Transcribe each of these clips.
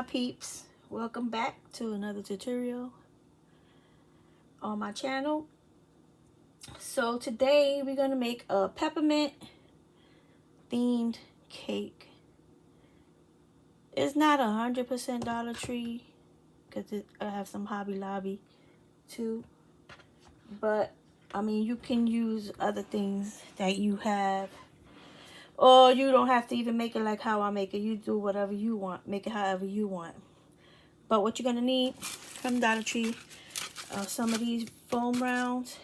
peeps, welcome back to another tutorial on my channel. So today we're gonna make a peppermint themed cake. It's not 100% Dollar Tree because I have some Hobby Lobby too, but I mean you can use other things that you have, or you don't have to even make it like how I make it. You do whatever you want, make it however you want. But what you're gonna need from Dollar Tree, some of these foam rounds.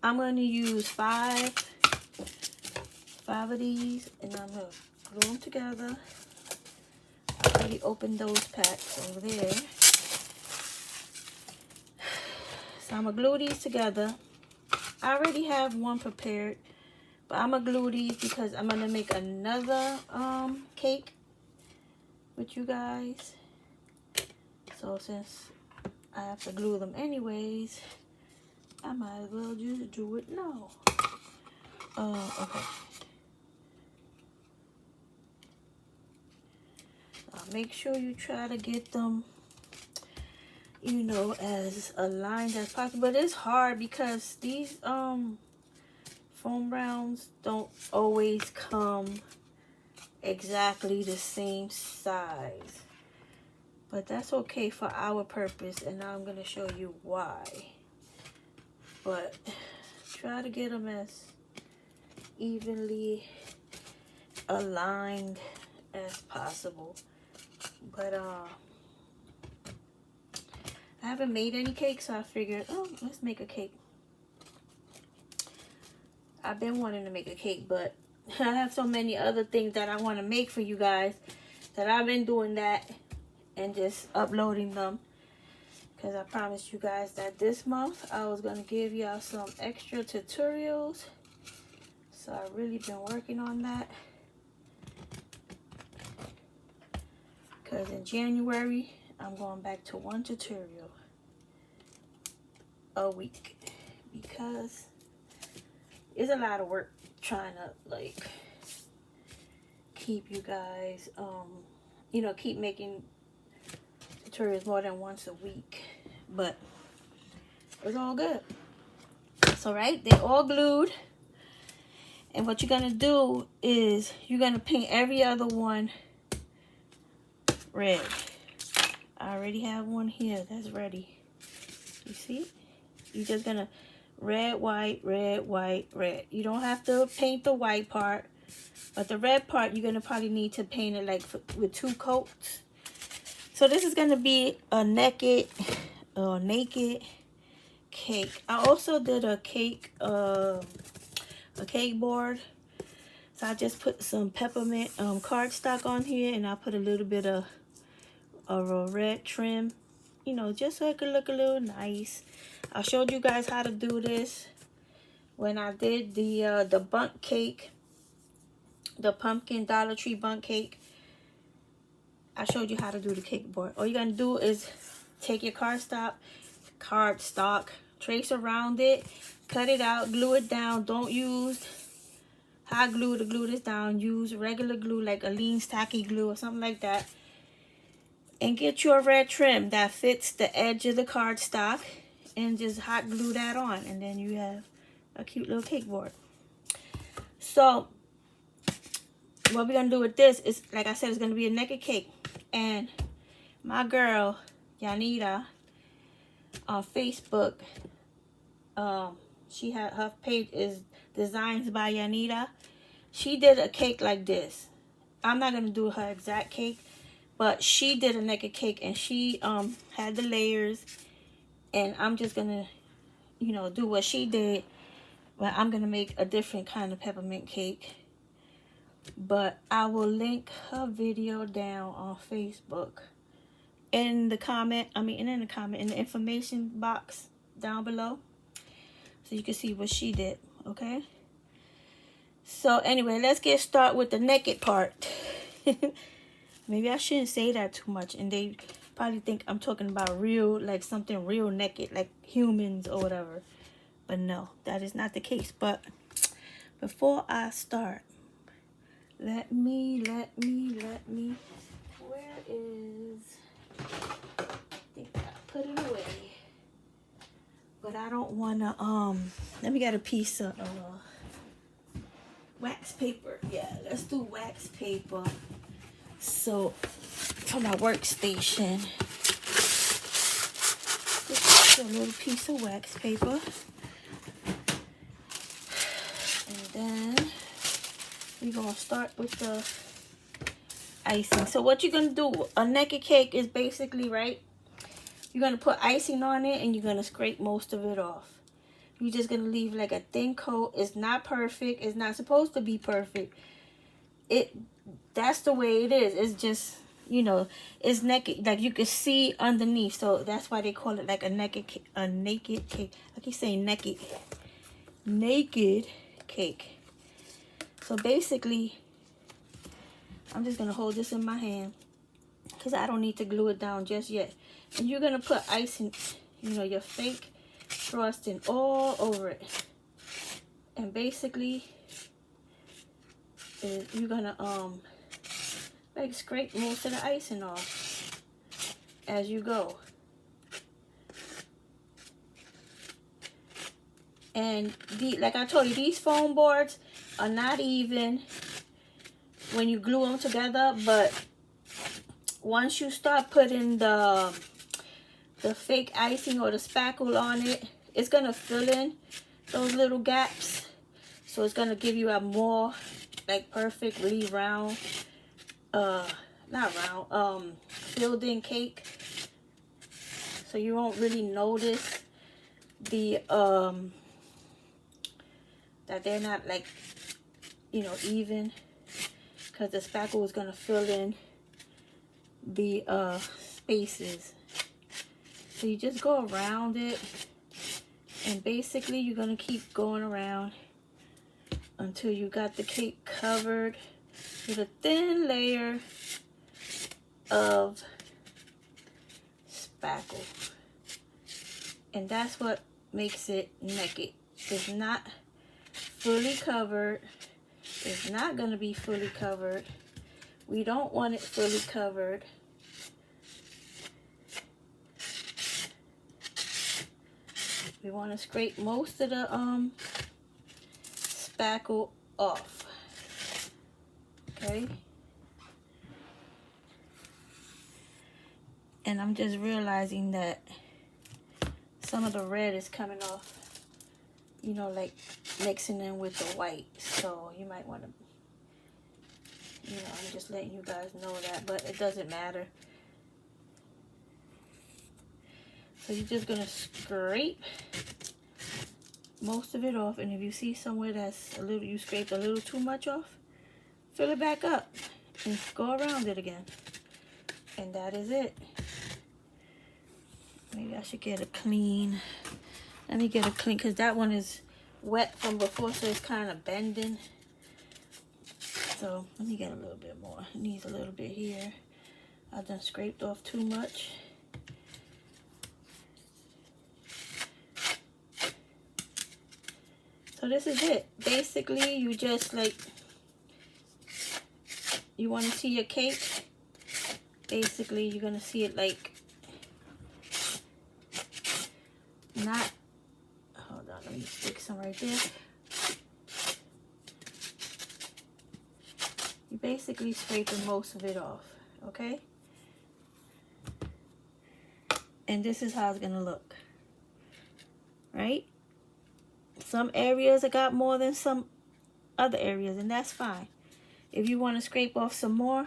I'm gonna use five of these, and I'm gonna glue them together. I already opened those packs over there. So I'm gonna glue these together. I already have one prepared, but I'm gonna glue these because I'm gonna make another cake with you guys. So since I have to glue them anyways, I might as well just do it now. Okay. Make sure you try to get them, you know, as aligned as possible. But it's hard because these foam rounds don't always come exactly the same size. But that's okay for our purpose, and now I'm going to show you why. But try to get them as evenly aligned as possible. But I haven't made any cakes, so I figured, oh, let's make a cake. I've been wanting to make a cake, but I have so many other things that I want to make for you guys that I've been doing that and just uploading them, because I promised you guys that this month I was going to give y'all some extra tutorials. So I've really been working on that, because in January I'm going back to one tutorial a week, because it's a lot of work trying to like keep you guys you know, keep making tutorials more than once a week, but it's all good. So right, they're all glued, and what you're gonna do is you're gonna paint every other one red. I already have one here that's ready. You see? You're just gonna red, white, red, white, red. You don't have to paint the white part, but the red part you're gonna probably need to paint it like with 2 coats. So this is gonna be a naked cake. I also did a cake board. So I just put some peppermint cardstock on here, and I put a little bit of a red trim, you know, just so it could look a little nice. I showed you guys how to do this when I did the bundt cake, the pumpkin Dollar Tree bundt cake. I showed you how to do the cake board. All you're gonna do is take your cardstock, trace around it, cut it out, glue it down. Don't use hot glue to glue this down. Use regular glue, like a lean tacky glue or something like that. And get your red trim that fits the edge of the cardstock, and just hot glue that on, and then you have a cute little cake board. So what we're gonna do with this is, like I said, it's gonna be a naked cake. And my girl Yanita on Facebook, she had, her page is Designs by Yanita. She did a cake like this. I'm not gonna do her exact cake, but she did a naked cake, and she had the layers, and I'm just gonna, you know, do what she did, but I'm gonna make a different kind of peppermint cake. But I will link her video down on Facebook in the comment, in the information box down below, so you can see what she did. Okay, so anyway, let's get started with the naked part. Maybe I shouldn't say that too much, and they probably think I'm talking about real, like something real naked, like humans or whatever. But no, that is not the case. But before I start, let me, where is, I think I put it away. But I don't wanna, let me get a piece of wax paper. Yeah, let's do wax paper. So, for my workstation, just a little piece of wax paper. And then we're gonna start with the icing. So what you're gonna do, a naked cake is basically, right, you're gonna put icing on it and you're gonna scrape most of it off. You're just gonna leave like a thin coat. It's not perfect. It's not supposed to be perfect. That's the way it is. It's just, you know, it's naked. Like you can see underneath. So that's why they call it like a naked cake. I keep saying naked cake. So basically, I'm just gonna hold this in my hand because I don't need to glue it down just yet. And you're gonna put icing, you know, your fake frosting all over it. And basically, you're gonna like scrape most of the icing off as you go. And like I told you, these foam boards are not even when you glue them together, but once you start putting the fake icing or the spackle on it, it's gonna fill in those little gaps. So it's gonna give you a more like perfectly round, not round, filled in cake. So you won't really notice the that they're not like, you know, even, because the spackle is gonna fill in the spaces. So you just go around it, and basically you're gonna keep going around until you got the cake covered with a thin layer of spackle. And that's what makes it naked. It's not fully covered. It's not gonna be fully covered. We don't want it fully covered. We want to scrape most of the spackle off. Okay? And I'm just realizing that some of the red is coming off, you know, like mixing in with the white. So you might want to, you know, I'm just letting you guys know that, but it doesn't matter. So you're just gonna scrape most of it off, and if you see somewhere that's a little, you scraped a little too much off, fill it back up and go around it again. And that is it. Maybe I should get a clean. Let me get a clean, because that one is wet from before, so it's kind of bending. So let me get a little bit more. It needs a little bit here. I done scraped off too much. So this is it. Basically, you just like, you want to see your cake. Basically, you're going to see it like, not, hold on, let me stick some right there. You're basically scraping most of it off, okay? And this is how it's going to look, right? Some areas I got more than some other areas, and that's fine. If you want to scrape off some more,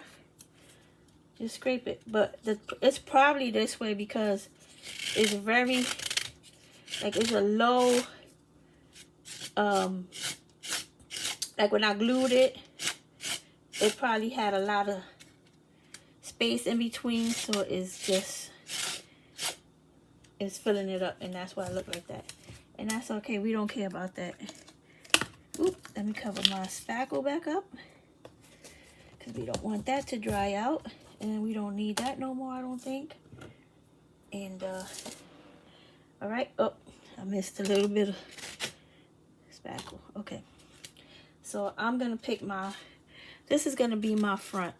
just scrape it. But it's probably this way because it's very, like, it's a low, like when I glued it, it probably had a lot of space in between, so it's just, it's filling it up, and that's why I look like that. And that's okay, we don't care about that. Oop, let me cover my spackle back up, because we don't want that to dry out, and we don't need that no more, I don't think. And all right, oh, I missed a little bit of spackle. Okay, so I'm gonna pick my, this is gonna be my front.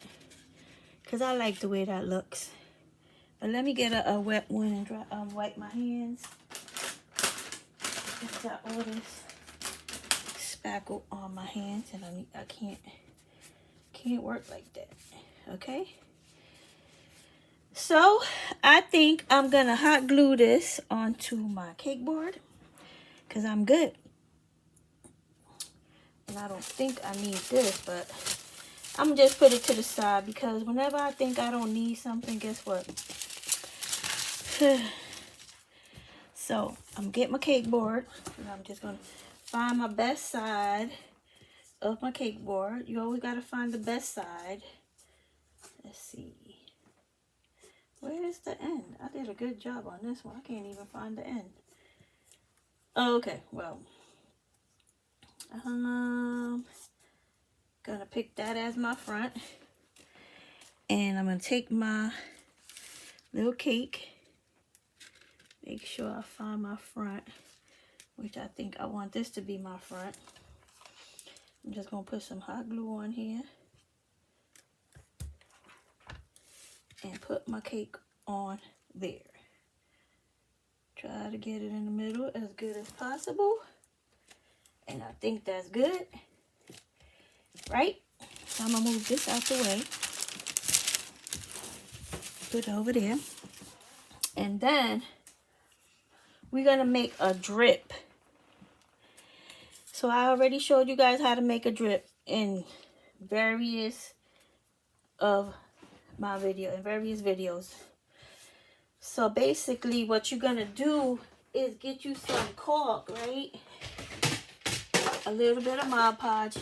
because I like the way that looks. But let me get a wet one and wipe my hands. I've got all this spackle on my hands, and I can't work like that. Okay. So I think I'm gonna hot glue this onto my cake board because I'm good. And I don't think I need this, but I'm gonna just put it to the side because whenever I think I don't need something, guess what? So I'm getting my cake board, and I'm just gonna find my best side of my cake board. You always gotta find the best side. Let's see. Where is the end? I did a good job on this one. I can't even find the end. Okay, well, gonna pick that as my front, and I'm gonna take my little cake. Make sure I find my front, which I think I want this to be my front. I'm just gonna put some hot glue on here and put my cake on there. Try to get it in the middle as good as possible. And I think that's good. Right? So I'm gonna move this out the way. Put it over there. And then we're gonna make a drip. So I already showed you guys how to make a drip in various videos. So basically what you're gonna do is get you some caulk, right? A little bit of Mod Podge.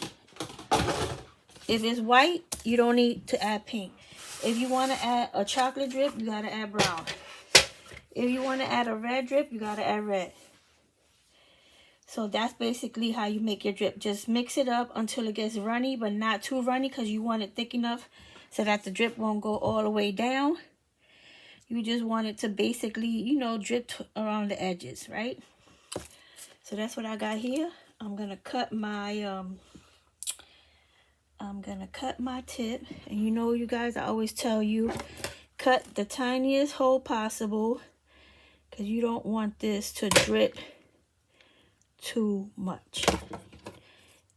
If it's white, you don't need to add pink. If you want to add a chocolate drip, you gotta add brown. If you want to add a red drip, you gotta add red. So that's basically how you make your drip. Just mix it up until it gets runny, but not too runny because you want it thick enough so that the drip won't go all the way down. You just want it to basically, you know, drip around the edges, right? So that's what I got here. I'm gonna cut my tip, and you know, you guys, I always tell you, cut the tiniest hole possible because you don't want this to drip too much.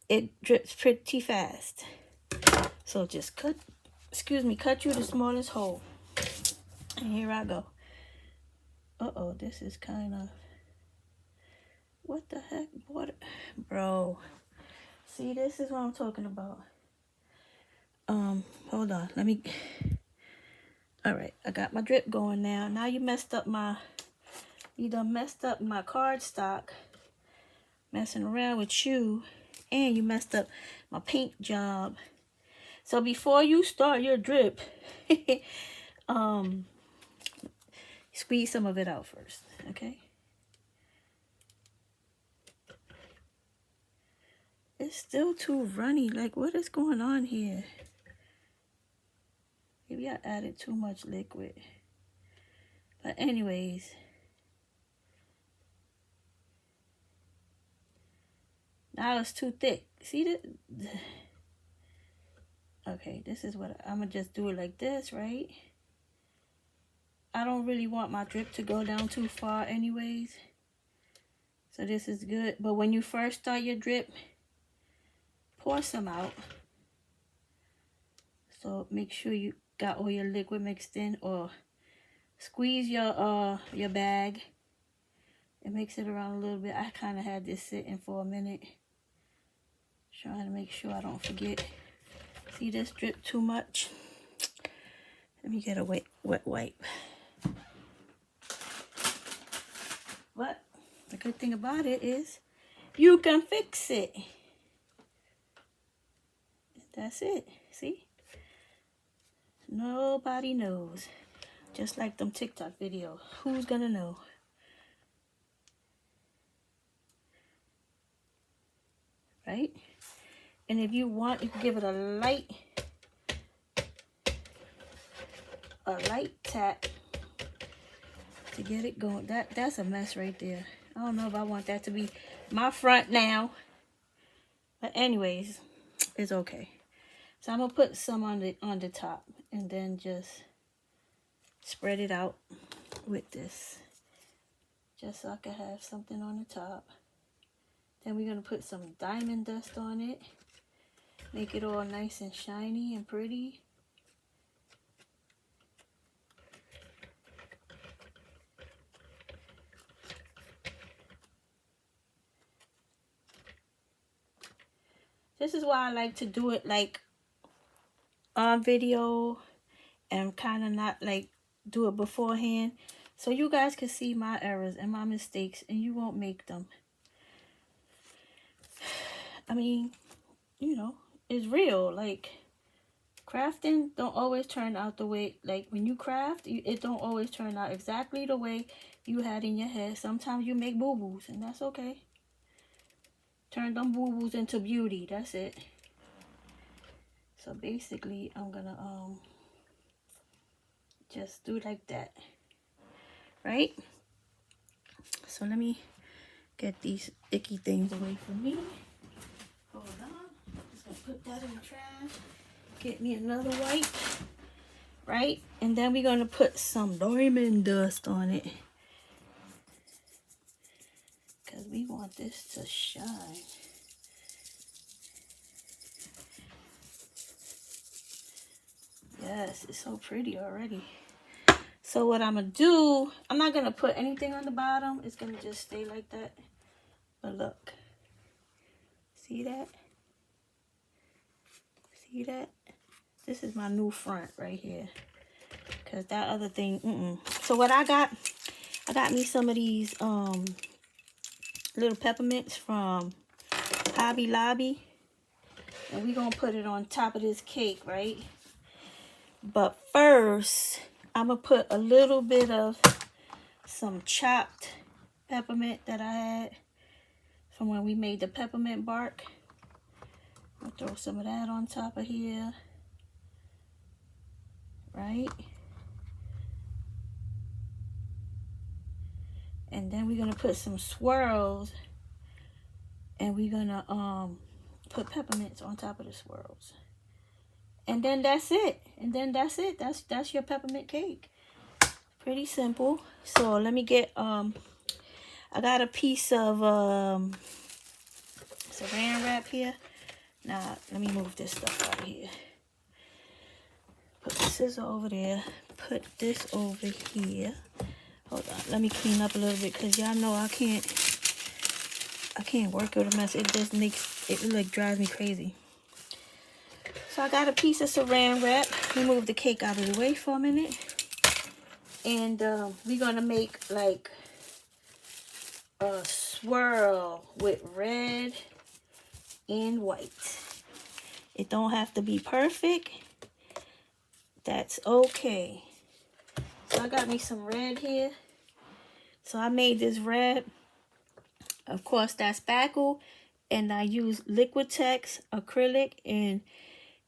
It drips pretty fast. So just cut you the smallest hole. And here I go. Uh-oh, this is kind of, what the heck? What, bro? See, this is what I'm talking about. Hold on, let me, all right, I got my drip going now. Now you done messed up my cardstock, messing around with you, and you messed up my paint job. So before you start your drip, squeeze some of it out first, okay? It's still too runny. Like, what is going on here? Maybe I added too much liquid. But anyways, now it's too thick. See that? Okay, this is what I'm gonna just do it like this, right? I don't really want my drip to go down too far anyways. So this is good. But when you first start your drip, pour some out. So make sure you got all your liquid mixed in, or squeeze your bag and mix it around a little bit. I kind of had this sitting for a minute, trying to make sure I don't forget. See this drip too much? Let me get a wet wipe. But the good thing about it is you can fix it. That's it. See? Nobody knows. Just like them TikTok videos. Who's gonna know? Right? And if you want, you can give it a light tap to get it going. That's a mess right there. I don't know if I want that to be my front now. But anyways, it's okay. So I'm gonna put some on the top and then just spread it out with this, just so I can have something on the top. Then we're gonna put some diamond dust on it, make it all nice and shiny and pretty. This is why I like to do it like on video and kind of not like do it beforehand, so you guys can see my errors and my mistakes and you won't make them. I mean, you know, it's real. Like, crafting don't always turn out the way, like when you craft, it don't always turn out exactly the way you had in your head. Sometimes you make boo-boos and that's okay. Turn them boo-boos into beauty. That's it. So basically, I'm gonna just do like that, right? So let me get these icky things away from me. Hold on. Just gonna put that in the trash. Get me another white, right? And then we're gonna put some diamond dust on it, because we want this to shine. Yes, it's so pretty already. So what I'm gonna do, I'm not gonna put anything on the bottom. It's gonna just stay like that. But look, see that? See that? This is my new front right here, because that other thing, So what I got me some of these little peppermints from Hobby Lobby, and we're gonna put it on top of this cake, right? But first, I'm gonna put a little bit of some chopped peppermint that I had from when we made the peppermint bark. I'll throw some of that on top of here, right? And then we're gonna put some swirls, and we're gonna put peppermints on top of the swirls. And then that's it. And then that's it. That's your peppermint cake. Pretty simple. So let me get I got a piece of saran wrap here. Now let me move this stuff out of here. Put the scissor over there. Put this over here. Hold on. Let me clean up a little bit, because y'all know I can't work with a mess. It just makes it like drives me crazy. So I got a piece of saran wrap. Let me move the cake out of the way for a minute. And we're going to make like a swirl with red and white. It don't have to be perfect. That's okay. So I got me some red here. So I made this red. Of course, that's spackle. And I use Liquitex acrylic and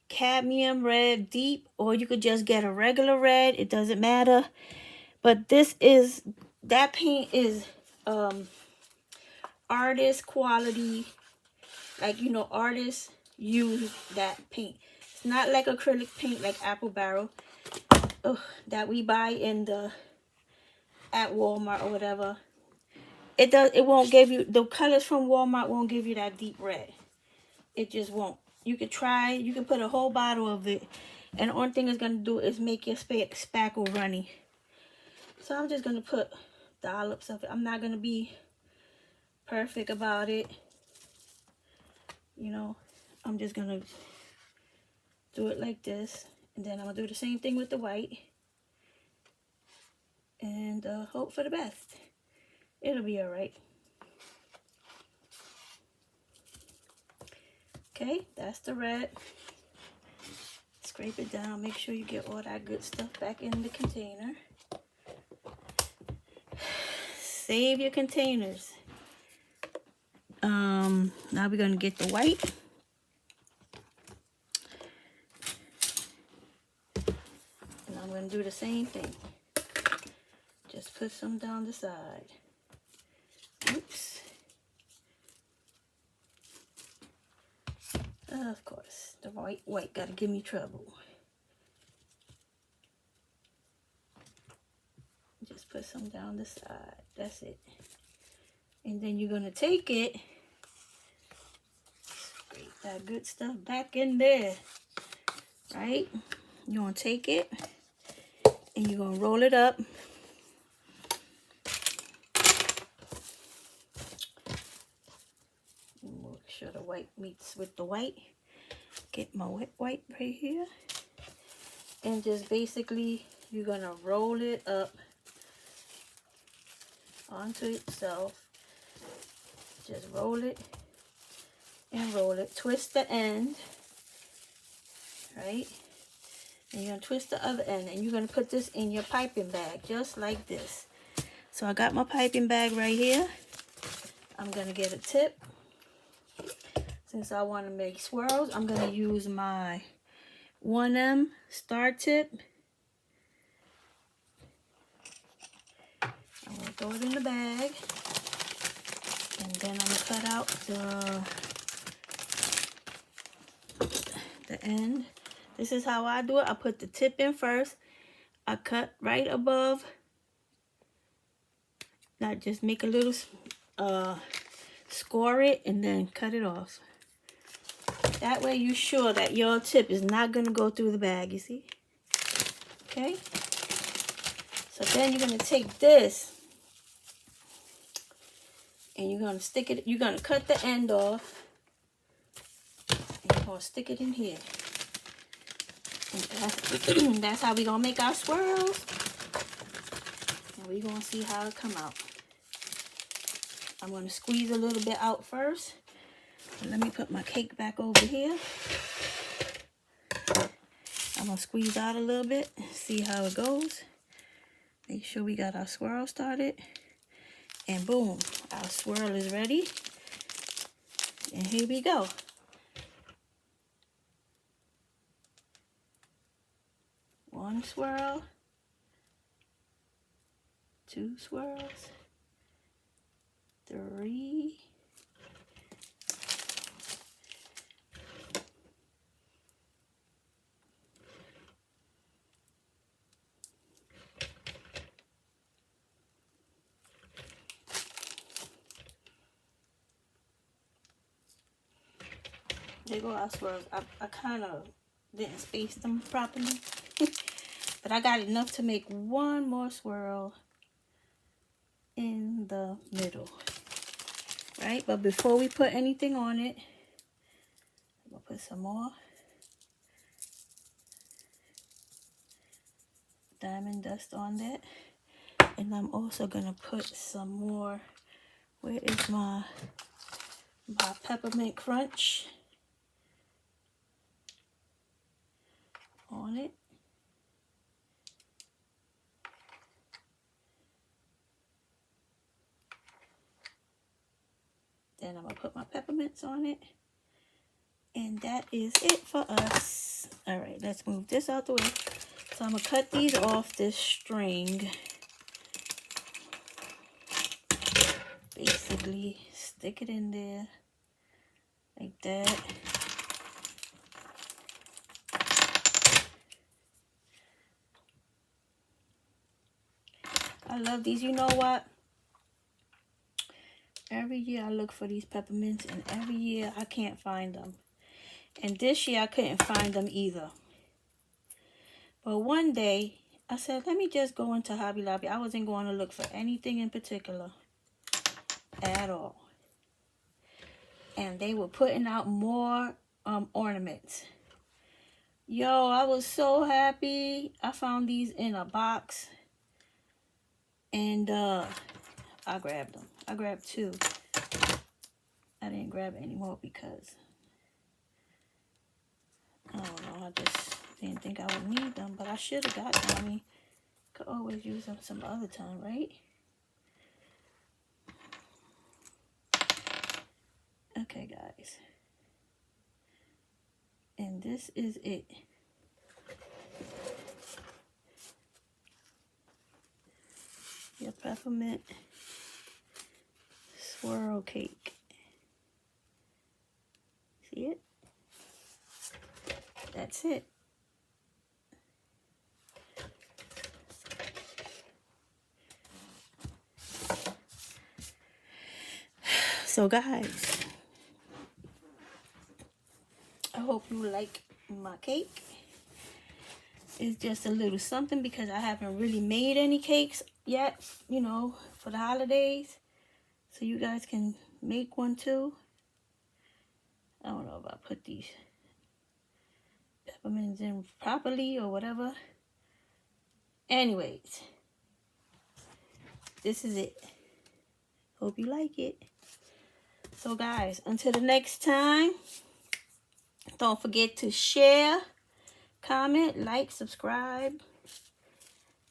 cadmium red deep, or you could just get a regular red. It doesn't matter. But this is, that paint is artist quality. Like, you know, artists use that paint. It's not like acrylic paint like Apple Barrel that we buy in at Walmart or whatever. It won't give you, the colors from Walmart won't give you that deep red. It just won't. You can try, you can put a whole bottle of it, and the only thing it's going to do is make your spackle runny. So I'm just going to put dollops of it. I'm not going to be perfect about it. You know, I'm just going to do it like this. And then I'm going to do the same thing with the white. And hope for the best. It'll be alright. Okay, that's the red. Scrape it down. Make sure you get all that good stuff back in the container. Save your containers. Now we're going to get the white. And I'm going to do the same thing. Just put some down the side. Oops. Of course, the white gotta give me trouble. Just put some down the side. That's it. And then you're gonna take it, scrape that good stuff back in there, right? You're gonna take it and you're gonna roll it up. Make sure the white meets with the white. Get my wet white right here. And just basically, you're gonna roll it up onto itself. Just roll it and roll it. Twist the end, right? And you're gonna twist the other end, and you're gonna put this in your piping bag, just like this. So I got my piping bag right here. I'm gonna get a tip. Since I want to make swirls, I'm gonna use my 1M star tip. I'm gonna throw it in the bag, and then I'm gonna cut out the end. This is how I do it. I put the tip in first. I cut right above. Now just make a little, score it, and then cut it off. That way you're sure that your tip is not gonna go through the bag, you see? Okay? So then you're gonna take this and you're gonna stick it, you're gonna cut the end off and you're gonna stick it in here. And that's how we're gonna make our swirls. And we're gonna see how it come out. I'm gonna squeeze a little bit out first. And let me put my cake back over here. I'm gonna squeeze out a little bit and see how it goes. Make sure we got our swirl started. And boom, our swirl is ready. And here we go. One swirl. Two swirls. Three. There go our swirls. I kind of didn't space them properly. But I got enough to make one more swirl in the middle. Right? But before we put anything on it, I'm going to put some more diamond dust on that. And I'm also going to put some more, where is my peppermint crunch on it. Then I'm going to put my peppermints on it. And that is it for us. All right, let's move this out the way. So I'm going to cut these off this string. Basically, stick it in there like that. I love these. You know what? Every year I look for these peppermints, and every year I can't find them. And this year I couldn't find them either. But one day I said, let me just go into Hobby Lobby. I wasn't going to look for anything in particular at all. And they were putting out more ornaments. Yo, I was so happy. I found these in a box. And I grabbed them. I grabbed two. I didn't grab any more because I don't know. I just didn't think I would need them, but I should have got them. I mean, could always use them some other time, right? Okay, guys. And this is it. Your peppermint swirl cake. See it? that's it. So guys, I hope you like my cake. It's just a little something because I haven't really made any cakes yet, you know, for the holidays. So you guys can make one too. I don't know if I put these peppermints in properly or whatever. Anyways, this is it. Hope you like it. So guys, until the next time, don't forget to share, comment, like, subscribe.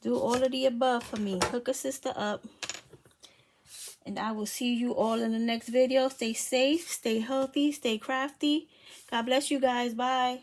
Do all of the above for me. Hook a sister up. And I will see you all in the next video. Stay safe, stay healthy, stay crafty. God bless you guys. Bye.